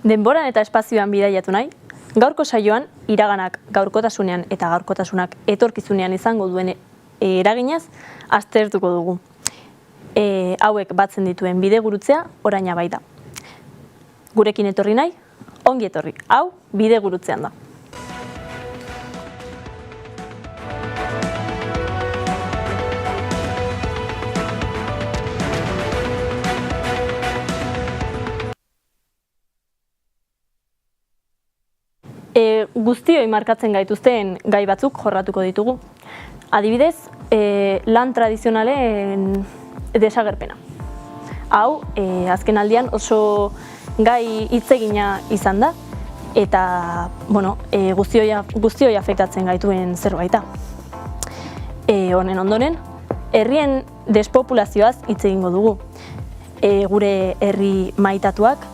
Denboran eta espazioan bidaiatu nahi, gaurko saioan iraganak gaurkotasunean eta gaurkotasunak etorkizunean izango duen eraginez aztertuko dugu. Hauek batzen dituen bidegurutzea oraina baita. Gurekin etorri nahi, ongi etorri. Hau bidegurutzean da. Guztioi markatzen gaituzten gai batzuk jorratuko ditugu. Adibidez, lan tradizionalen desagerpena. Hau, azken aldian oso gai hitzegina izan da, eta guztioi afektatzen gaituen zerbaita. Honen ondoren, herrien despopulazioaz hitz egingo dugu. Gure herri maitatuak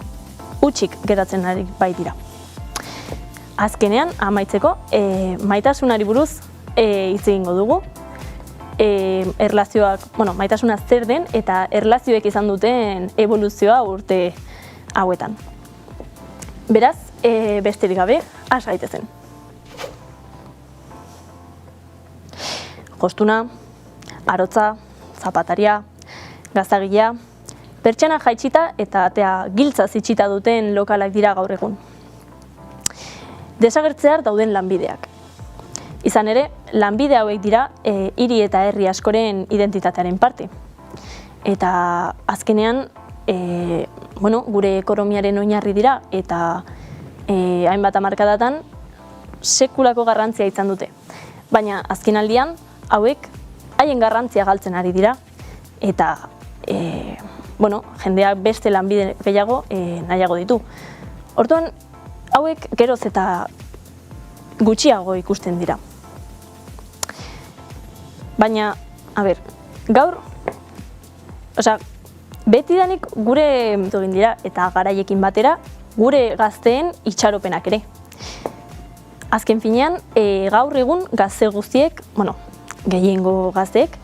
hutsik geratzen ari baitira. Azkenean, amaitzeko, maitasunari buruz hitz egingo dugu. Maitasuna zer den eta erlazioek izan duten eboluzioa urte hauetan. Beraz, besterik gabe, has gaitezen. Jostuna, arotza, zapataria, gaztagilea, pertsiana jaitsita eta atea giltzaz itxita duten lokalak dira gaur egun. Desagertzear dauden lanbideak. Izan ere, lanbide hauek dira hiri eta herri askoren identitatearen parte. Eta azkenean, gure ekonomiaren oinarri dira eta hainbat hamarkadatan sekulako garrantzia izan dute. Baina azken aldian, hauek haien garrantzia galtzen ari dira eta jendeak beste lanbide gehiago nahiago ditu. Orduan, hauek geroz eta gutxiago ikusten dira. Baina, gaur, betidanik gure egin dira eta garaiekin batera gure gazteen itxaropenak ere. Azken finean, gaur egun gazte guztiek, gehiengo gazteek,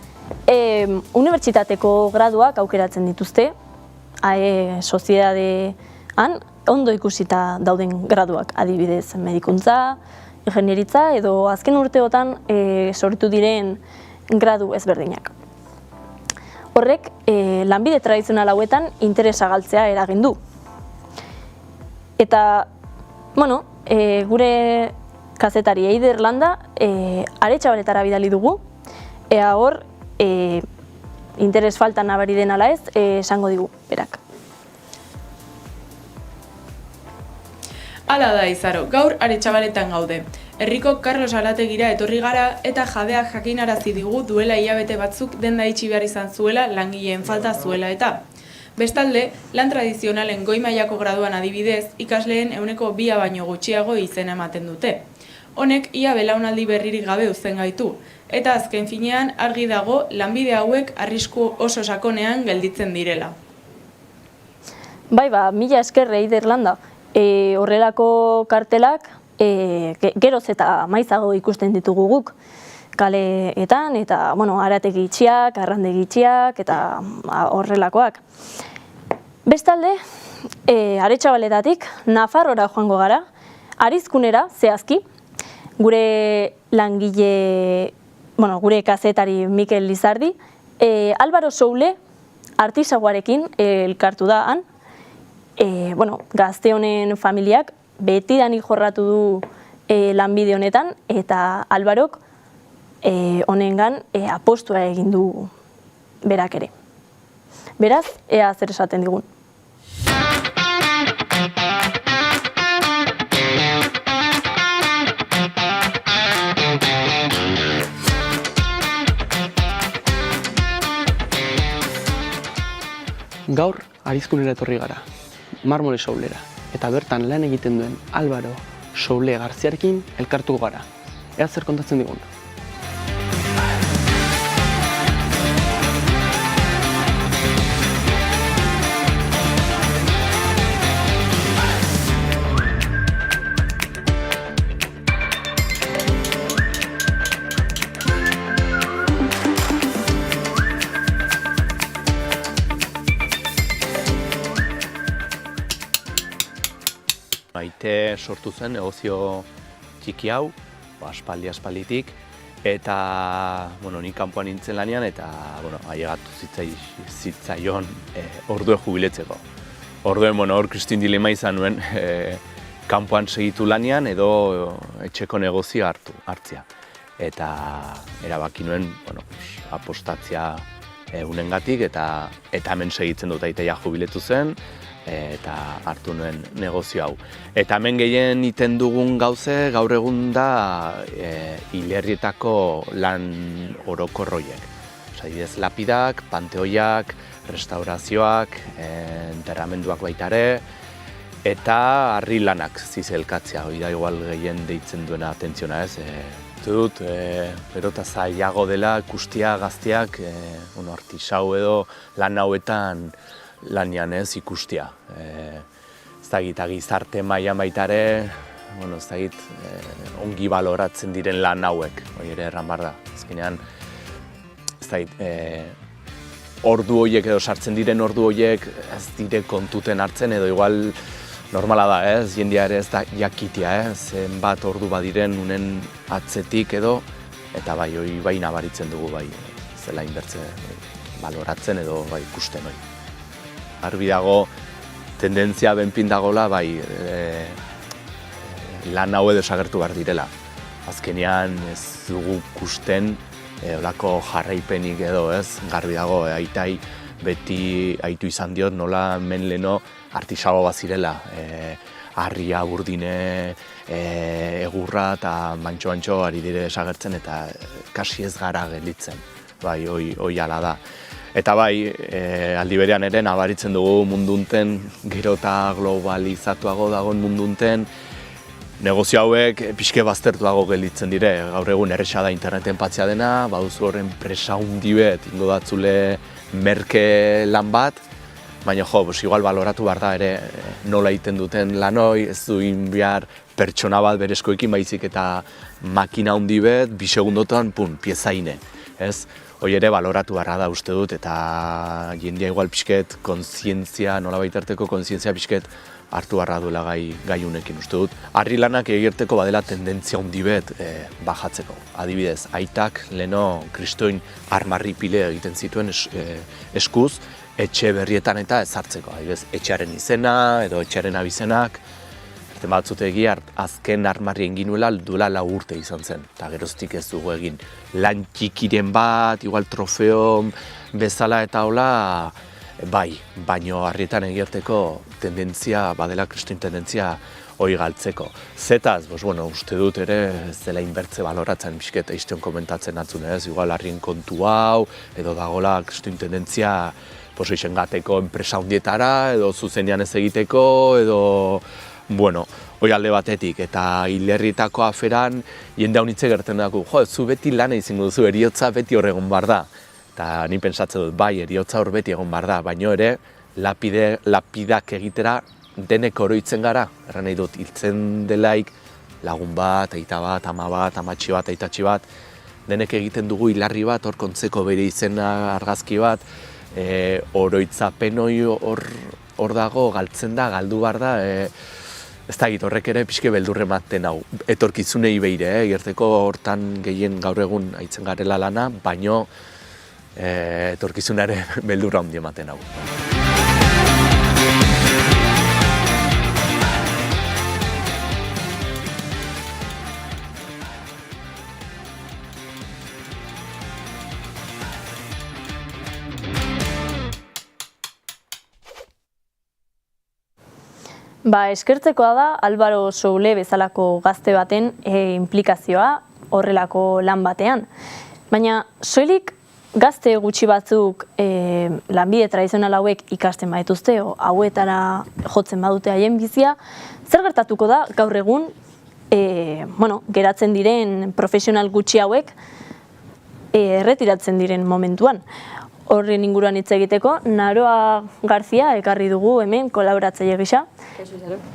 unibertsitateko graduak aukeratzen dituzte, soziedadean ondo ikusita dauden graduak, adibidez medikuntza, ingenieritza edo azken urteotan sortu diren gradu ezberdinak. Horrek, lanbide tradizional hauetan interesa galtzea eragin du. Eta, gure kazetari Eider Landa Aretxabaletara bidali dugu, ea hor interes falta nabari den ala ez esango digu berak. Hala da, Izaro, gaur Aretxabaletan gaude. Herriko Carlos Arategira etorri gara eta jabeak jakinarazi digu duela hilabete batzuk denda itxi behar izan zuela langileen falta zuela eta. Bestalde, lan tradizionalen goi mailako graduan adibidez, ikasleen 2% baino gutxiago izena ematen dute. Honek ia belaunaldi berririk gabe uzten gaitu, eta azken finean argi dago lanbide hauek arrisku oso sakonean gelditzen direla. Bai, mila esker Eider Landa. Horrelako kartelak geroz eta maizago ikusten ditugu guk kaleetan eta harategi itxiak, arrandegi itxiak eta horrelakoak. Bestalde, Aretxabaletatik Nafarrora joango gara, Arizkunera zehazki, gure langile, gure kazetari Mikel Lizardi, Álvaro Soule artisaguarekin elkartu da han. Gazte honen familiak betidanik jorratu du lanbide honetan eta Alvarok honengan apostua egin du berak ere. Beraz, ea zer esaten digun. Gaur Arizkunera etorri gara. Marmole Soulera, eta bertan lan egiten duen Álvaro Soule Garziarekin elkartuko gara. Ea zer kontatzen digun. arte sortu zen negozio txiki hau, aspalditik, eta, ni kanpoan nintzen lanean, eta, ailegatu zitzaion ordue jubiletzeko. Orduen, hor Kristin dilema izan nuen, kanpoan segitu lanean edo etxeko negozio hartzea. Eta erabaki nuen, apostatzea unengatik, eta hemen segitzen dut aitea jubiletu zen, eta hartu nuen negozio hau. Eta hemen gehien iten dugun gauze, gaur egun da hilerrietako lan orokorroiek. Adibidez, lapidak, panteoiak, restaurazioak, enterramenduak baita ere, eta harri lanak zizelkatzea, hori da igual gehien deitzen duena atentziona ez. Dut, berota zailago dela ikustea gazteak, artisau edo lan hauetan lanian ez ikustea. Ez dakit, gizarte mailan baita ere, ez dakit, ongi baloratzen diren lan hauek, hori ere erran behar da. Azkenean, ez dakit, ordu horiek edo sartzen diren ordu horiek ez dire kontuten hartzen edo igual normala da, ez? Jendea ere ez da jakitea, zenbat ordu badiren unen atzetik edo, eta bai nabaritzen dugu, zela inbertze baloratzen edo ikusten hori. Argi dago, tendentzia benpin dagoela, lan hau edo desagertu behar direla. Azkenean ez dugu ikusten, olako jarraipenik edo, ez? Garbi dago, aitai beti aitu izan diot, nola hemen leheno artisago bazirela. Harria, burdine, egurra eta mantxo ari dire desagertzen eta kasi ez gara gelditzen. Hoi ala da. Eta aldi berean ere nabaritzen dugu mundunten, gero eta globalizatuago dagoen mundunten, negozio hauek pixke baztertuago gelditzen dire. Gaur egun erresa da interneten patzea dena, baduzu horren enpresa hundi bet, ingo datzule merke lan bat, baina igual baloratu behar da ere nola egiten duten lanoi, ez duin behar pertsona bat berezkoekin baizik eta makina hundi bet, 2 segundotan, piezaine. Hoi ere baloratu beharra da uste dut, eta jendea igual pixket kontzientzia, nola baitarteko kontzientzia pixket hartu beharra duela gai unekin uste dut. Harri lanak egirteko badela tendentzia hundi bet bajatzeko. Adibidez, aitak leheno kristoin armarri pile egiten zituen eskuz, etxe berrietan eta ezartzeko. Adibidez, etxearen izena edo etxearen abizenak, batzute egia azken armarrien ginuela duela 4 urte izan zen, eta geroztik ez dugu egin. Lan txikiren bat, igual trofeo bezala eta hola, baino harrietan egirteko tendentzia, badela kristoin tendentzia hori galtzeko. Zetaz, uste dut ere ez dela inbertze baloratzen pixket eizten komentatzen atzun ez, igual harrien kontu hau, edo dagoela kristoin tendentzia gateko enpresa hundietara, edo zuzenean ez egiteko, edo hoi alde batetik, eta hilerrietako aferan jende hau nitze gertzen dago, zu beti lan izango duzu, eriotza beti hor egon behar da. Eta ni pentsatzen dut, eriotza hor beti egon behar da, baina ere lapidak egitera denek oroitzen gara. Erran nahi dut, hiltzen delaik lagun bat, aita bat, ama bat, amatxi bat, aitatxi bat, denek egiten dugu hilarri bat, hor kontzeko bere izena argazki bat, oroitzapen hor dago, galtzen da, galdu behar da, ez da egit, horrek ere pixke beldurre ematen hau. Etorkizunei behire, gerteko hortan gehien gaur egun aitzen garela lana, baino etorkizunare beldurra handi ematen hau. Eskertzekoa da Álvaro Soule bezalako gazte baten implikazioa horrelako lan batean. Baina soilik gazte gutxi batzuk lanbide tradizional hauek ikasten baituzte, hauetara jotzen badute haien bizia, zer gertatuko da gaur egun geratzen diren profesional gutxi hauek erretiratzen diren momentuan. Horren inguruan hitz egiteko, Naroa Garzia ekarri dugu hemen kolaboratzaile gisa.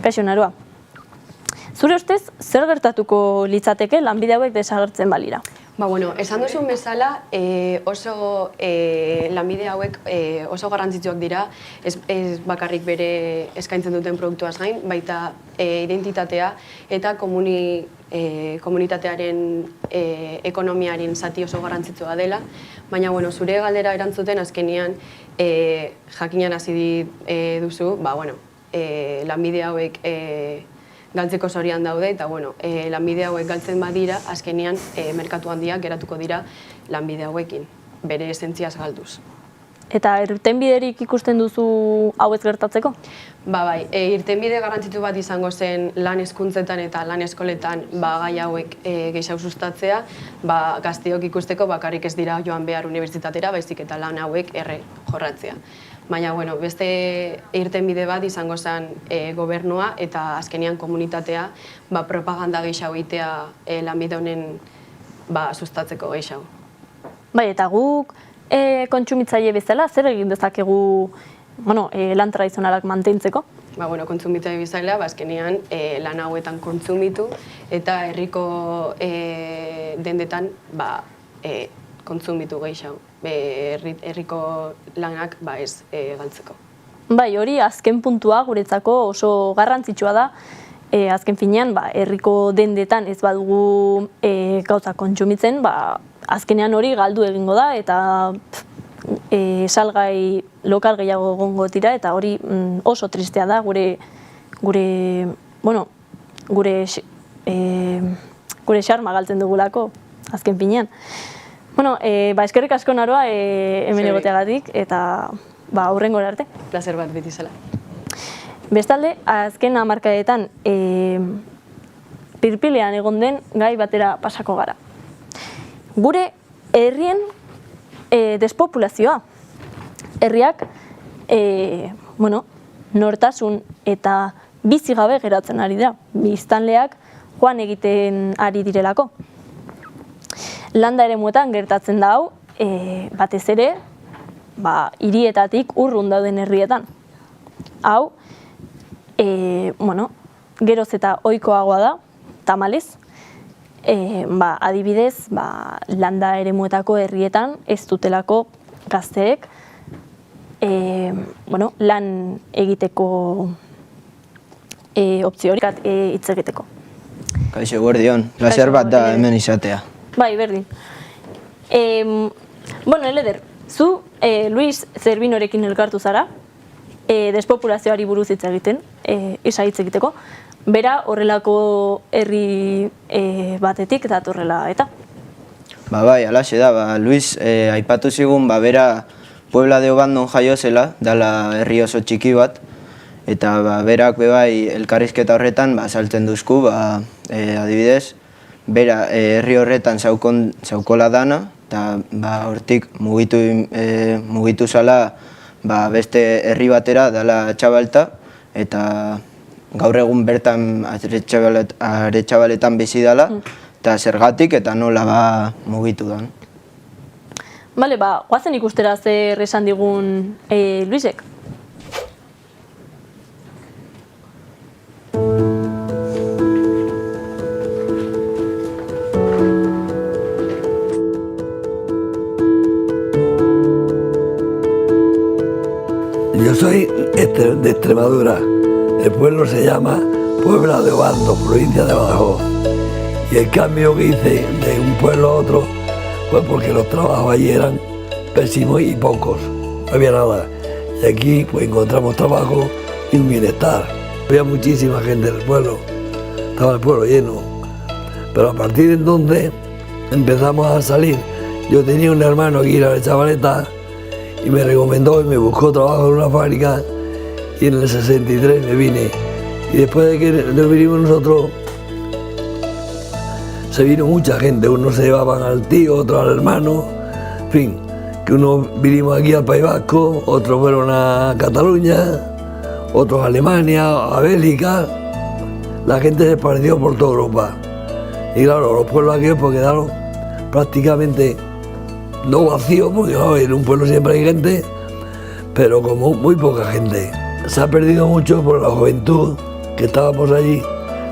Kaixo, Naroa. Zure ustez, zer gertatuko litzateke lanbide hauek desagertzen balira? Bueno, esan duzun bezala, oso lanbide hauek oso garrantzitsuak dira, ez bakarrik bere eskaintzen duten produktuaz gain, baita identitatea eta komunitatearen ekonomiaren zati oso garrantzitsua dela, baina zure galdera erantzuten azkenean jakinarazi duzu, lanbide hauek galtzeko zorian daude, eta lanbide hauek galtzen badira, azkenean merkatu handiak geratuko dira lanbide hauekin, bere esentziaz galduz. Eta irtenbiderik ikusten duzu hauez gertatzeko? Bai, irtenbide garrantzitu bat izango zen lan hezkuntzetan eta lan eskoletan gai hauek gehiago sustatzea, gazteok ikusteko bakarrik ez dira joan behar unibertsitatera, baizik eta lan hauek jorratzea. Baina, beste irtenbide bat izango zen gobernua eta azkenean komunitatea propaganda gehiago egitea lanbide honen sustatzeko gehiago. Bai, eta guk kontsumitzaile bezala, zer egin dezakegu lan tradizionalak mantentzeko? Kontsumitzaile bezala, azkenean lan hauetan kontsumitu eta herriko dendetan kontsumitu gehiago. Herriko lanak ez galtzeko. Bai, hori azken puntua guretzako oso garrantzitsua da. Azken finean, herriko dendetan ez badugu gauza kontsumitzen, azkenean hori galdu egingo da eta salgai lokal gehiago egongo dira eta hori oso tristea da gure xarma galtzen dugulako azken finean. Eskerrik asko Naroa hemen egoteagatik eta aurrengora arte. Plazer bat beti zela. Bestalde, azken hamarkadetan pirpilean egon den gai batera pasako gara. Gure herrien despopulazioa. Herriak nortasun eta bizi gabe geratzen ari da. Biztanleak joan egiten ari direlako. Landa eremuetan gertatzen da hau, batez ere, hirietatik urrun dauden herrietan. Hau, geroz eta ohikoagoa da, tamalez, adibidez, landa eremuetako herrietan ez dutelako gazteek lan egiteko opziorik hitz egiteko. Kaixo, guardion, plazer bat da hemen izatea. Bai, berdin. Eleder, zu Luis Zerbinorekin elkartu zara, despopulazioari buruz hitz egiten, hitz egiteko. Bera horrelako herri batetik datorrela eta? Bai, alaxe da, Luis aipatu zigun, bera Puebla de Obandon jaio zela, dala herri oso txiki bat, eta berak bebai elkarrizketa horretan saltzen duzku, adibidez, bera herri horretan zaukola dana, eta hortik mugitu zala beste herri batera dala Txabalta, eta gaur egun bertan Aretxabaletan bizi dala, eta zergatik eta nola mugitu da. Bale, guazen ikustera zer esan digun Luisek. Yo soy de Extremadura. El pueblo se llama Puebla de Obando, provincia de Badajoz. Y el cambio que hice de un pueblo a otro fue porque los trabajos allí eran pésimos y pocos, no había nada. Y aquí pues encontramos trabajo y un bienestar. Había muchísima gente en el pueblo, estaba el pueblo lleno. Pero a partir de entonces empezamos a salir. Yo tenía un hermano aquí en Aretxabaleta y me recomendó y me buscó trabajo en una fábrica y en el 63 me vine. Y después de que nos vinimos nosotros, se vino mucha gente, unos se llevaban al tío, otros al hermano, en fin, que unos vinimos aquí al País Vasco, otros fueron a Cataluña, otros a Alemania, a Bélgica. La gente se esparció por toda Europa. Y claro, los pueblos aquellos pues quedaron prácticamente no vacíos, porque en un pueblo siempre hay gente, pero como muy poca gente. Se ha perdido mucho por la juventud que estábamos allí,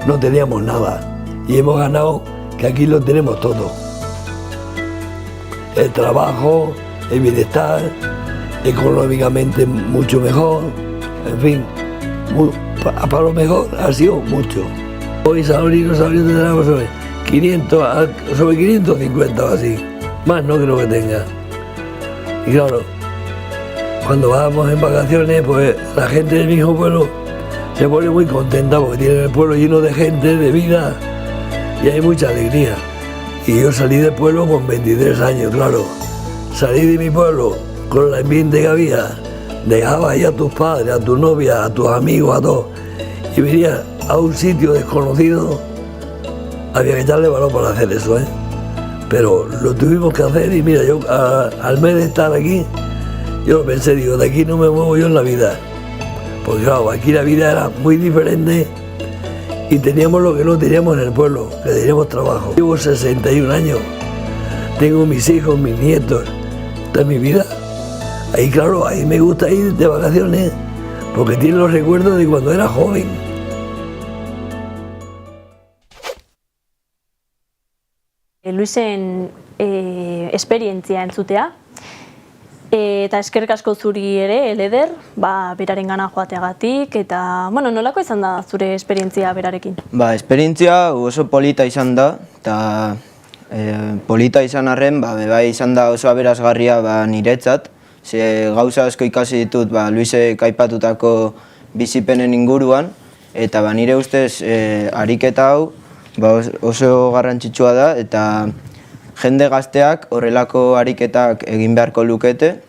no teníamos nada. Y hemos ganado que aquí lo tenemos todo. el trabajo, el bienestar, económicamente mucho mejor, en fin, para lo mejor ha sido mucho. Hoy Sabrino tendremos sobre 550 o así, más no creo que tenga. Y claro, cuando vamos en vacaciones, pues la gente del mismo pueblo se pone muy contenta porque tienen el pueblo lleno de gente, de vida, y hay mucha alegría. Y yo salí del pueblo con 23 años, claro. Salí de mi pueblo con el ambiente que había, dejaba ahí a tus padres, a tu novia, a tus amigos, a todos, y venía a un sitio desconocido. Había que echarle valor para hacer eso, ¿eh? Pero lo tuvimos que hacer y mira, yo al mes de estar aquí, yo lo pensé, digo, de aquí no me muevo yo en la vida. Porque claro, aquí la vida era muy diferente y teníamos lo que no teníamos en el pueblo, que teníamos trabajo. Llevo 61 años, tengo mis hijos, mis nietos, esta es mi vida. Ahí claro, ahí me gusta ir de vacaciones, porque tiene los recuerdos de cuando era joven. Luisen esperientzia entzutea, eta eskerrik asko zuri ere, Eleder, beraren gana joateagatik, eta, nolako izan da zure esperientzia berarekin? Esperientzia oso polita izan da, eta polita izan arren, bai izan da oso aberasgarria niretzat, ze gauza asko ikasi ditut Luisek aipatutako bizipenen inguruan, eta nire ustez ariketa hau oso garrantzitsua da, eta jende gazteak horrelako ariketak egin beharko lukete,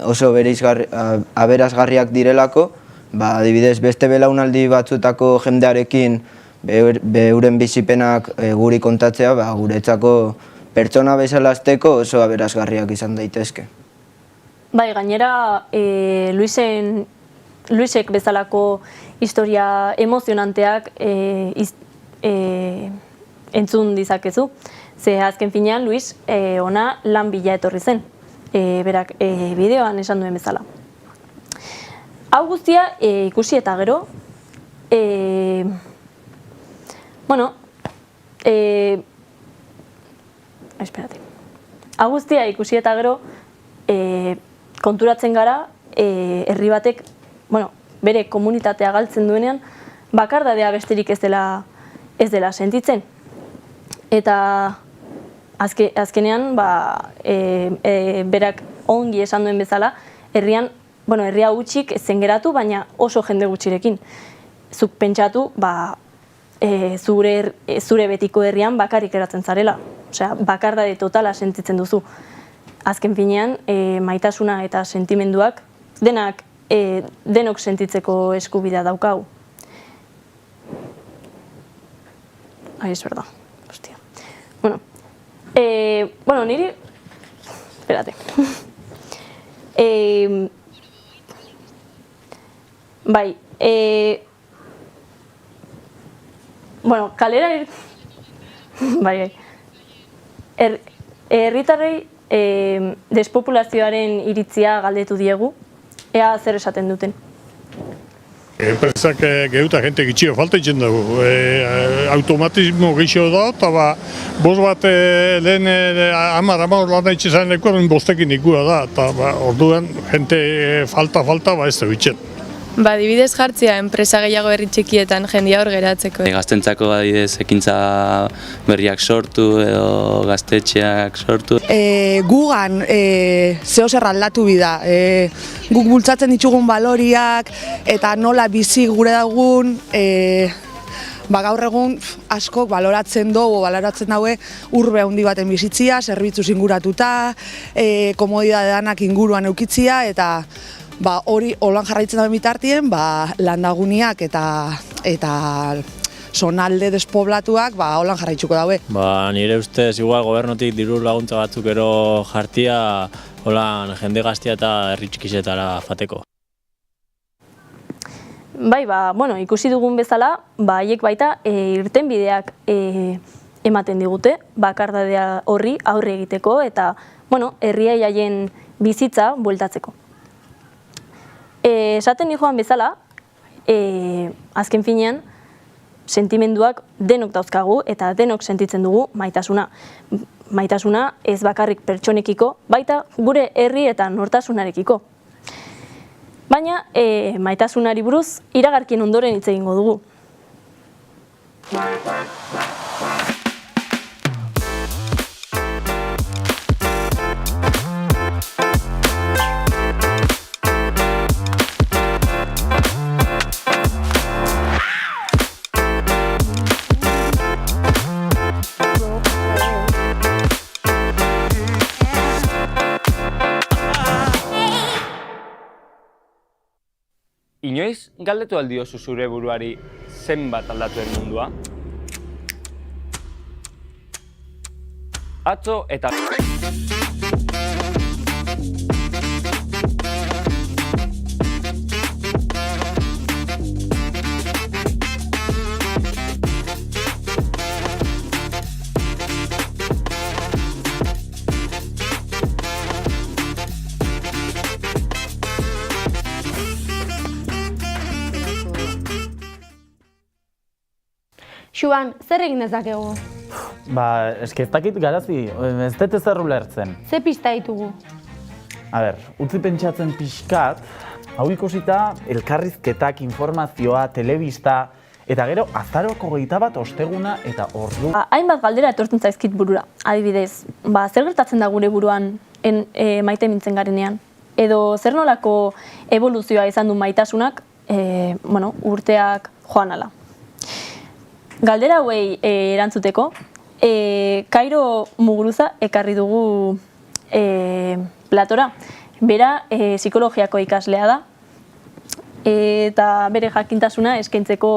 oso aberasgarriak direlako, adibidez beste belaunaldi batzutako jendearekin beuren bizipenak guri kontatzea, guretzako pertsona bezala hasteko oso aberasgarriak izan daitezke. Bai, gainera Luisek bezalako historia emozionanteak entzun dizakezu. Ze azken finean, Luis, ona lan bila etorri zen, berak bideoan esan duen bezala. Hau guztia ikusi eta gero, hau guztia ikusi eta gero, konturatzen gara, herri batek, bere komunitatea galtzen duenean, bakardadea besterik ez dela sentitzen. Eta azkenean, berak ongi esan duen bezala, herria gutxik zen geratu, baina oso jende gutxirekin. Zuk pentsatu, zure betiko herrian bakarrik eratzen zarela. Osea, bakardade totala sentitzen duzu. Azken finean, maitasuna eta sentimenduak denok sentitzeko eskubidea daukagu. Es verdad. Hostia. Niri... Espérate. Kalera... Herritarrei despopulazioaren iritzia galdetu diegu, ea zer esaten duten. Enpresak gehuta jente gitxio falta itzen dugu. Automatismo gixo da, eta bost bat lehen 10 lan daitxe zaren lekuaren bostekin ikua da, eta orduan jente falta ez da bitzen. Adibidez jartzea enpresa gehiago herri txikietan jendia hor geratzeko. Gaztentzako adibidez ekintza berriak sortu edo gaztetxeak sortu. Gugan zeo zer aldatu bida. Guk bultzatzen ditugun baloriak eta nola bizi gure dagun, gaur egun askok baloratzen daue urbe handi baten bizitzia, zerbitzuz inguratuta, komodidade danak inguruan eukitzia, eta hori holan jarraitzen dauen bitartien, landaguniak eta zonalde despoblatuak holan jarraitzuko daue. Nire ustez, igual gobernotik diru laguntza batzuk ero jartia holan jende gaztia eta herri txikisetara fateko. Ikusi dugun bezala, haiek baita irtenbideak ematen digute, bakardadea horri aurre egiteko eta herriai haien bizitza bueltatzeko. Esaten joan bezala, azken finean, sentimenduak denok dauzkagu eta denok sentitzen dugu maitasuna. maitasuna ez bakarrik pertsonekiko, baita gure herri eta nortasunarekiko. Baina maitasunari buruz iragarkien ondoren hitz egingo dugu. Inoiz galdetu aldiozu zure buruari zenbat aldatu den mundua? Atzo eta... Xuan, zer egin dezakegu? Eske ez dakit garazi, ez dut ezer ulertzen. Ze pista ditugu? Utzi pentsatzen pixkat, hau ikusita elkarrizketak, informazioa, telebista, eta gero azaroko 21 osteguna eta ordu. Hainbat galdera etortzen zaizkit burura, adibidez, zer gertatzen da gure buruan maite mintzen garenean? Edo zer nolako evoluzioa izan du maitasunak urteak joan ala? Galdera hauei erantzuteko, Kairo Muguruza ekarri dugu platora. Bera psikologiako ikaslea da, eta bere jakintasuna eskaintzeko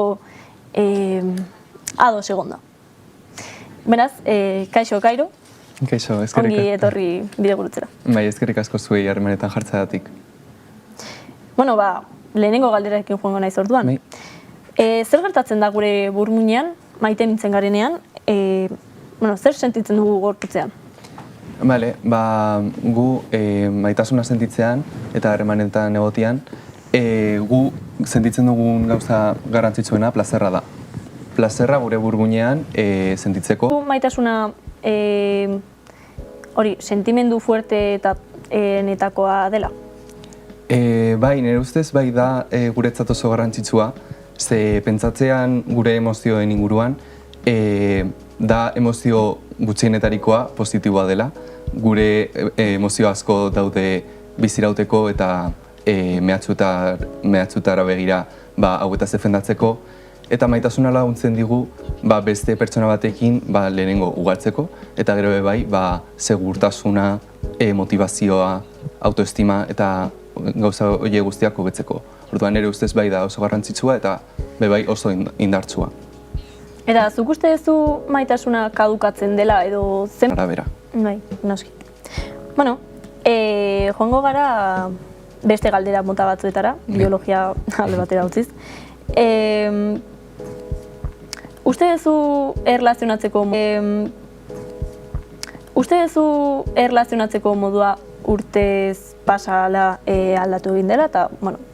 ados egon da. Beraz, kaixo Kairo, Kaixo, eskerrik asko. ongi etorri bidegurutzera. Bai, eskerrik asko zuei harremanetan jartzeagatik. Lehenengo galderarekin joango naiz orduan. Zer gertatzen da gure burmuinean, maite mintzen garenean, zer sentitzen dugu gorputzean? Gu maitasuna sentitzean eta harremanetan egotean, gu sentitzen dugun gauza garrantzitsuena plazerra da. Plazerra gure burmuinean sentitzeko. Maitasuna sentimendu fuerte eta netakoa dela? Bai, nire ustez bai da guretzat oso garrantzitsua, ze pentsatzean gure emozioen inguruan, da emozio gutxienetarikoa positiboa dela. Gure emozio asko daude bizirauteko eta mehatxutara begira hauetaz defendatzeko. Eta maitasuna laguntzen digu beste pertsona batekin lehenengo ugaltzeko, eta gero bai segurtasuna, motivazioa, autoestima eta gauza horiek guztiak hobetzeko. Orduan nire ustez bai da oso garrantzitsua eta bai oso indartsua. Eta zuk uste duzu maitasuna kadukatzen dela edo zen? Arabera. Bai, noski. Joango gara beste galdera mota batzuetara, biologia alde batera utziz. Uste duzu erlazionatzeko modua urtez pasala aldatu egin dela, eta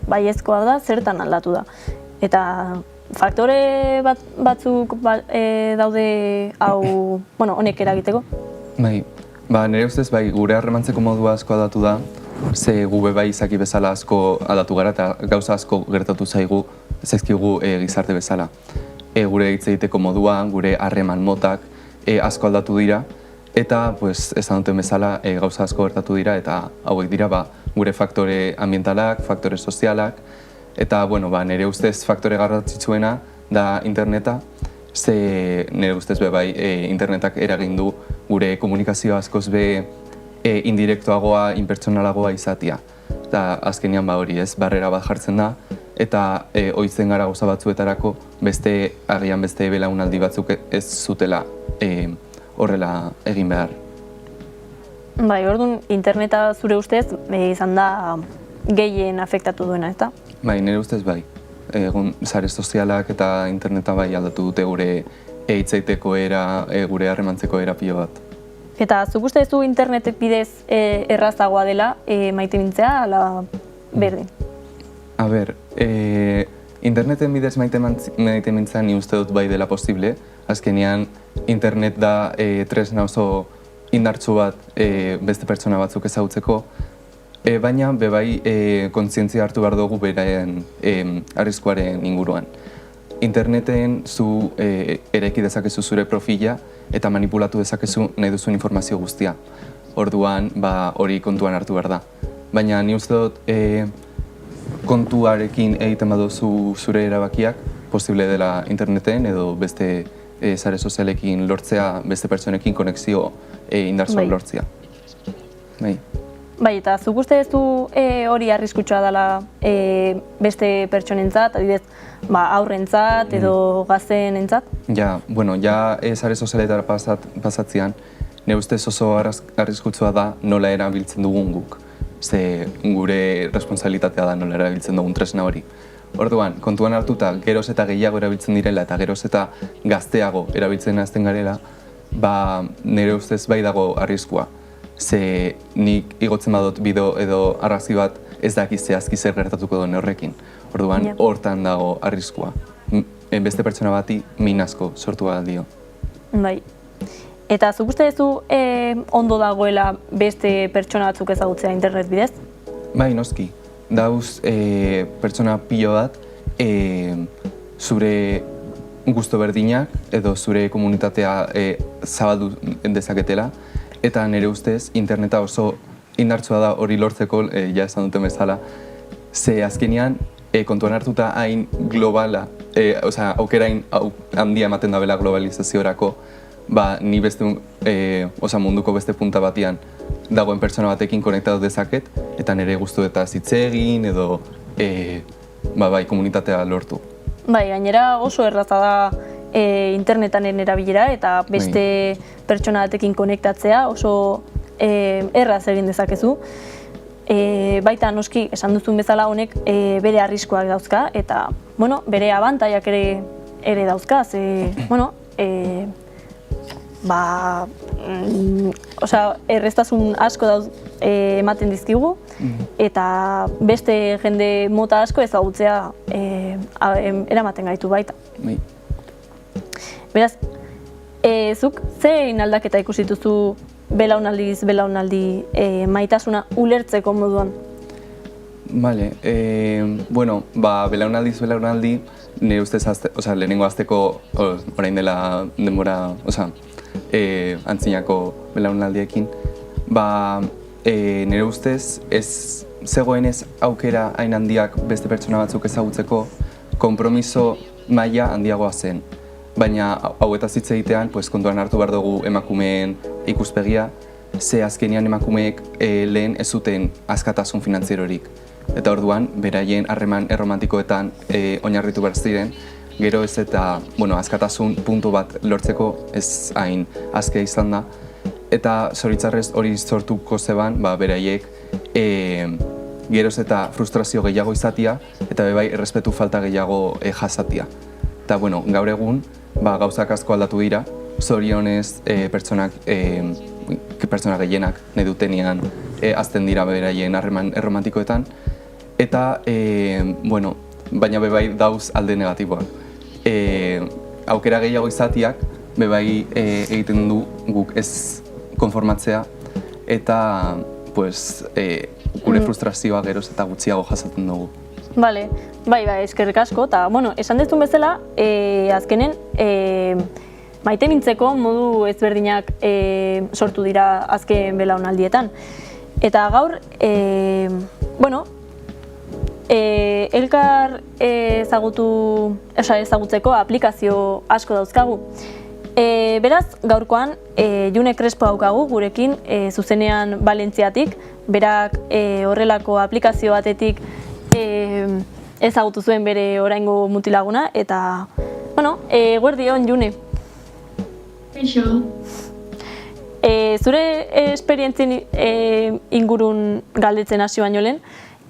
baiezkoa da zertan aldatu da. Eta faktore batzuk daude hau honek eragiteko? Bai, nire ustez gure harremantzeko modua asko aldatu da, ze gu bai izaki bezala asko aldatu gara eta gauza asko gertatu zaizkigu gizarte bezala. Gure hitz egiteko modua, gure harreman motak asko aldatu dira, eta esan duten bezala gauza asko gertatu dira, eta hauek dira gure faktore ambientalak, faktore sozialak, eta nire ustez faktore garrantzitsuena da interneta, ze nire ustez internetak eragin du gure komunikazioa askoz indirektoagoa, inpertsonalagoa izatea. Eta azkenean hori barrera bat jartzen da, eta ohitzen gara gauza batzuetarako agian beste belaunaldi batzuk ez zutela horrela egin behar. Orduan, interneta zure ustez izan da gehien afektatu duena, ezta? Nire ustez egun sare sozialak eta interneta aldatu dute gure hitz egiteko era, gure harremantzeko era pilo bat. Eta zuk uste duzu internetek bidez errazagoa dela maite mintzea, ala berdin? Interneten bidez maite mintzea ni uste dut bai dela posible. Azkenean internet da tresna oso indartsu bat beste pertsona batzuk ezagutzeko, baina bebai kontzientzia hartu behar dugu beraien arriskuaren inguruan. Interneten zu eraiki dezakezu zure profila eta manipulatu dezakezu nahi duzuen informazio guztia. Orduan, hori kontuan hartu behar da. Baina ni uste dut kontuarekin egiten baduzu zure erabakiak, posible dela interneten edo beste sare sozialekin lortzea, beste pertsonekin konexio indartsua lortzea. Bai, eta zuk uste ez du hori arriskutsua dela beste pertsonentzat, adibidez, aurrentzat edo gazteenentzat? Ja, sare sozialetara pasatzean, nire ustez oso arriskutsua da nola erabiltzen dugun guk. Ze gure responsabilitatea da nola erabiltzen dugun tresna hori. Orduan, kontuan hartuta geroz eta gehiago erabiltzen direla eta geroz eta gazteago erabiltzen hasten garela, nire ustez bai dago arriskua. Ze nik igotzen badut bideo edo argazki bat ez daki zehazki zer gertatuko duen horrekin. Orduan, hortan dago arriskua. Beste pertsona bati min asko sortu bat dio. Bai. Eta zuk uste duzu ondo dagoela beste pertsona batzuk ezagutzea internet bidez? Bai, noski. Dauz pertsona pilo bat zure gusto berdinak edo zure komunitatea zabaldu dezaketela, eta nire ustez interneta oso indartsua da hori lortzeko, ja esan duten bezala, ze azkenean kontuan hartuta hain globala, aukerain handia ematen dabela globalizaziorako, ni beste munduko beste punta batian dagoen pertsona batekin konektatu dezaket, eta nire guztu eta hitze egin edo komunitatea lortu. Bai, gainera oso erraza da internetaren erabilera eta beste pertsona batekin konektatzea oso erraz egin dezakezu. Baita noski esan duzun bezala honek bere arriskuak dauzka eta bere abantaiak ere dauzka, ze erreztasun asko ematen dizkigu eta beste jende mota asko ezagutzea eramaten gaitu baita. Beraz, zuk zein aldaketa ikusi duzu belaunaldiz belaunaldi maitasuna ulertzeko moduan? Bale, belaunaldiz belaunaldi nire ustez lehenengo azteko orain dela denbora, antzinako belaunaldiekin, nire ustez ez zegoenez aukera hain handiak beste pertsona batzuk ezagutzeko konpromiso maila handiagoa zen. Baina hauetaz hitz egitean kontuan hartu behar dugu emakumeen ikuspegia, ze azkenean emakumeek lehen ez zuten askatasun finantzierorik. Eta orduan, beraien harreman erromantikoetan oinarritu behar ziren, gero ez eta askatasun puntu bat lortzeko ez hain azkea izan da. Eta zoritzarrez hori sortuko zeban, beraiek geroz eta frustrazio gehiago izatia eta bebai errespetu falta gehiago jasatia. Eta gaur egun, gauzak asko aldatu dira, zorionez pertsona gehienak nahi dutenean azten dira beraien harreman erromantikoetan. Eta, baina bebai dauz alde negatiboa. Aukera gehiago izatiak, bebai egiten du guk ez konformatzea eta gure frustrazioa geroz eta gutxiago jasaten dugu. Bale, bai, eskerrik asko, eta, esan dezun bezala, azkenen, maite mintzeko modu ezberdinak sortu dira azken belaunaldietan. Eta gaur, elkar ezagutzeko aplikazio asko dauzkagu. Beraz, gaurkoan, June Crespo daukagu gurekin, zuzenean Valentziatik, berak horrelako aplikazio batetik ezagutu zuen bere oraingo mutilaguna, eta, eguerdion, June. Eixo. Zure esperientzien ingurun galdetzen hasi baino lehen,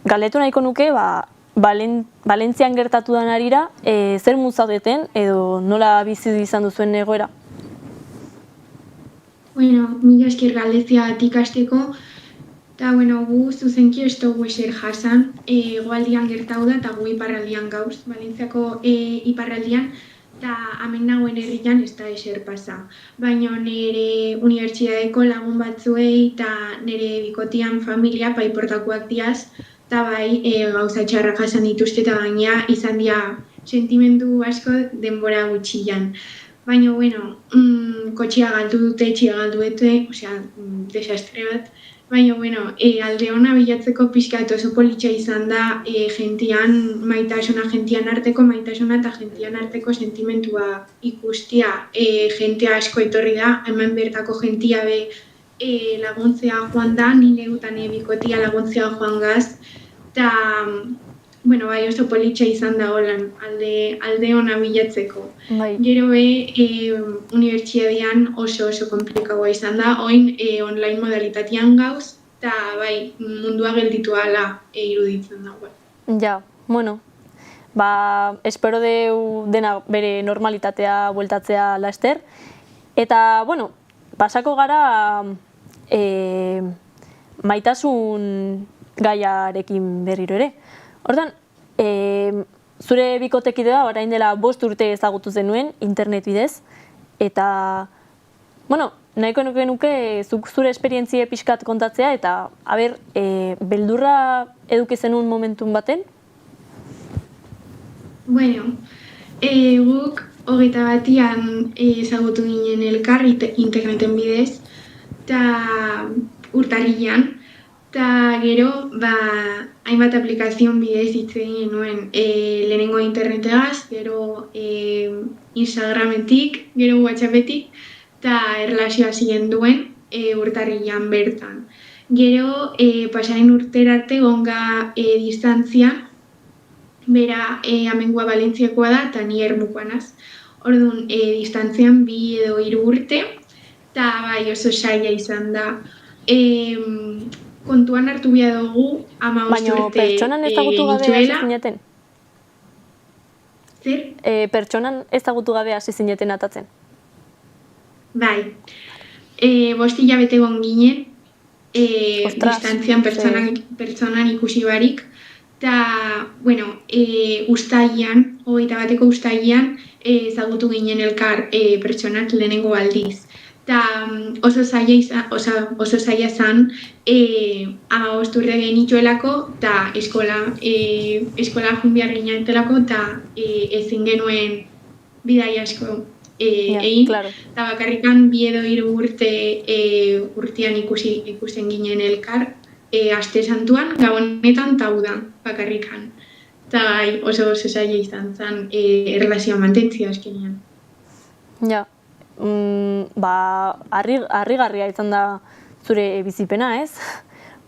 galdetu nahiko nuke, Valentzian gertatu den arira, zer zaudeten edo nola bizi izan duzuen egoera? Mila esker galdeziatik hasteko, eta gu zuzenki ez dugu eser jasan, hegoaldian gertatu da eta gu iparraldian gauz. Valentziako iparraldian eta hemen nagoen herrian ez da eser pasa. Baina nire unibertsitateko lagun batzuei eta nire bikotian familia paiportakoak diaz, eta bai gauza txarra jasan dituzte eta gaina izan dira sentimendu asko denbora gutxian. Baina, bueno, kotxia galdu dute, etxia galdu dute, osea, desastre bat. Baina, bueno, alde hona bilatzeko pixkat oso politxa izan da gentian maitasuna, gentian arteko maitasuna eta gentian arteko sentimentua ikustia. Gentea asko etorri da, hemen bertako gentia be laguntzea joan da, nire gutan bikotia laguntzea joan gaz, eta bueno, bai, oso politxa izan da holan, alde hona bilatzeko. Gero unibertsitatean oso komplikaua izan da, oin online modalitatean gauz, eta bai, mundua gelditu ala iruditzen dago. Ja, bueno, espero deu dena bere normalitatea bueltatzea laster, eta, bueno, pasako gara maitasun gaiarekin berriro ere. Ordan, zure bikotekidea orain dela 5 urte ezagutu zenuen internet bidez, eta, bueno, nahiko nuke zuk zure esperientzie pixkat kontatzea, eta, beldurra eduki zenuen momentun baten? Bueno, guk 21 ezagutu ginen elkar interneten bidez, eta urtarrilean, eta gero, hainbat aplikazion bidez hitz egin nuen lehenengo internetegaz, gero Instagrametik, gero WhatsAppetik, eta erlazioa ziren duen urtarrilean bertan. Gero, pasaren urtera arte gonga distantzian, bera amengua Valentziakoa da, eta ni Ermukoanaz. Orduan, distantzian 2 edo 3 urte, eta bai oso saia izan da. Kontuan hartu behar dugu, 15 urte Baina pertsonan ezagutu gabe hasi zineten? Zer? Pertsonan ezagutu gabe hasi zineten atatzen? Bai. 5 hilabete egon ginen, distantzian pertsonan ikusi barik, eta, bueno, uztailean, 21 uztailean, ezagutu ginen elkar pertsonak lehenengo aldiz. Eta oso zaila zan, 15 urte genituelako, eta eskola joan behar ginetelako, eta ezin genuen bidai asko egin. Eta bakarrikan 2 edo 3 urte urtean ikusten ginen elkar, aste santuan, gabonetan eta udan, bakarrikan. Eta oso zaila izan zen erlazioa mantentzia azkenean. Ja. Harrigarria izan da zure bizipena, ez?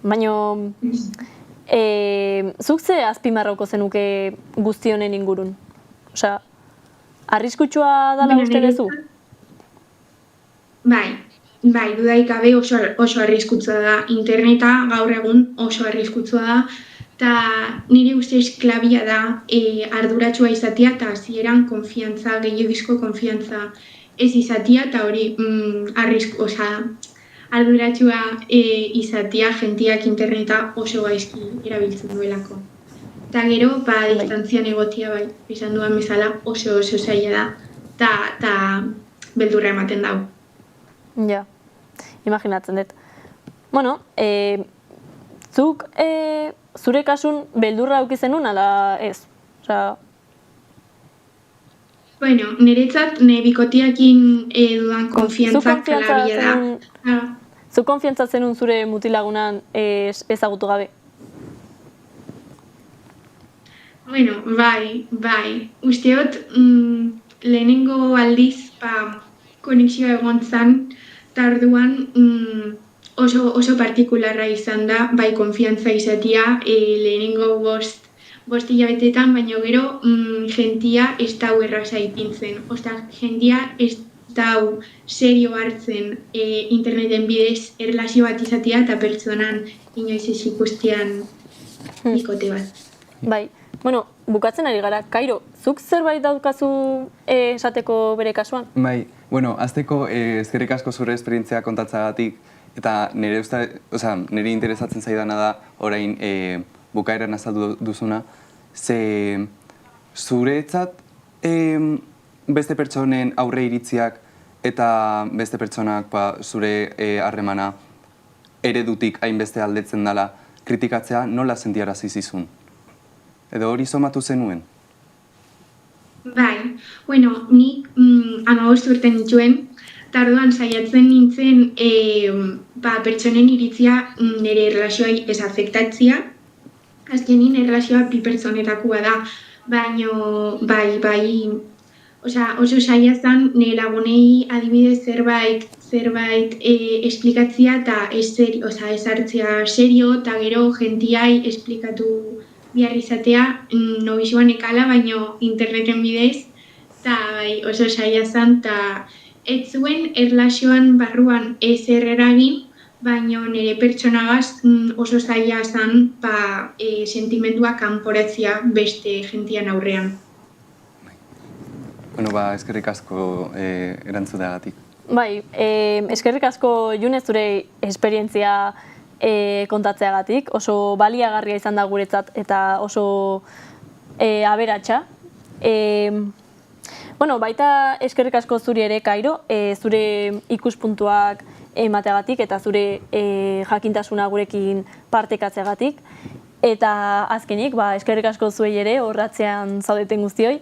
Baina, zuk ze azpimarrauko zenuke guzti honen ingurun? Osea, arriskutsua dela uste duzu? Bai, dudaik gabe oso arriskutsua da. Interneta gaur egun oso arriskutsua da, eta nire ustez klabia da arduratsua izatea eta hasieran konfiantza, gehiagizko konfiantza ez izatea, eta hori arduratsua izatea jentiak interneta oso gaizki erabiltzen duelako. Eta gero, distantzian egotia bai, izan duan bezala oso zaila da, eta beldurra ematen dau. Ja, imaginatzen dut. Bueno, zuk zure kasun beldurra auki zenun, ala ez? Bueno, niretzat bikotiakin dudan konfiantza kalabia da. Zuk konfiantza zenun zure mutilagunan ezagutu gabe? Bueno, bai. Usteot, lehenengo aldiz konexioa egon zan, eta orduan oso partikularra izan da, bai konfiantza izatea lehenengo 5 hilabetetan, baina gero jentia ez dau erraza ipintzen. Jentia ez dau serio hartzen interneten bidez erlazio bat izatea eta pertsonan inoiz ez ikustean bikote bat. Bai, bueno, bukatzen ari gara. Kairo, zuk zerbait daukazu esateko bere kasuan? Bai, bueno, azteko eskerrik asko zure esperientzia kontatzagatik, eta nire interesatzen zaidana da orain bukaeran azaldu duzuna, ze zuretzat beste pertsonen aurre iritziak eta beste pertsonak zure harremana eredutik hainbeste aldetzen dela kritikatzea nola sentiarazi zizun? Edo hori somatu zenuen? Bai, bueno, nik 15 urte nituen, eta orduan saiatzen nintzen pertsonen iritzia nire erlazioai ez afektatzia. Azkenin erlazioa bi pertsonetakoa da, baina bai, oso saia zen nire lagunei adibidez zerbait esplikatzia eta ez hartzea serio eta gero jentiai esplikatu behar izatea nobisuan ekala, baino interneten bidez, eta oso saia zen, eta ez zuen erlazioan barruan ezer eragin, baino nire pertsonagaz oso zaila zen sentimendua kanporatzea beste gentian aurrean. Bueno, eskerrik asko erantzuteagatik. Bai, eskerrik asko June zure esperientzia kontatzeagatik, oso baliagarria izan da guretzat eta oso aberatsa. Baita eskerrik asko zuri ere, Kairo, zure ikuspuntuak emateagatik eta zure jakintasuna gurekin partekatzeagatik. Eta azkenik, eskerrik asko zuei ere, horratzean zaudeten guztioi,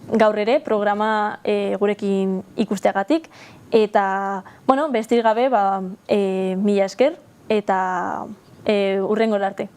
gaur ere programa gurekin ikusteagatik. Eta, besterik gabe, mila esker eta hurrengora arte.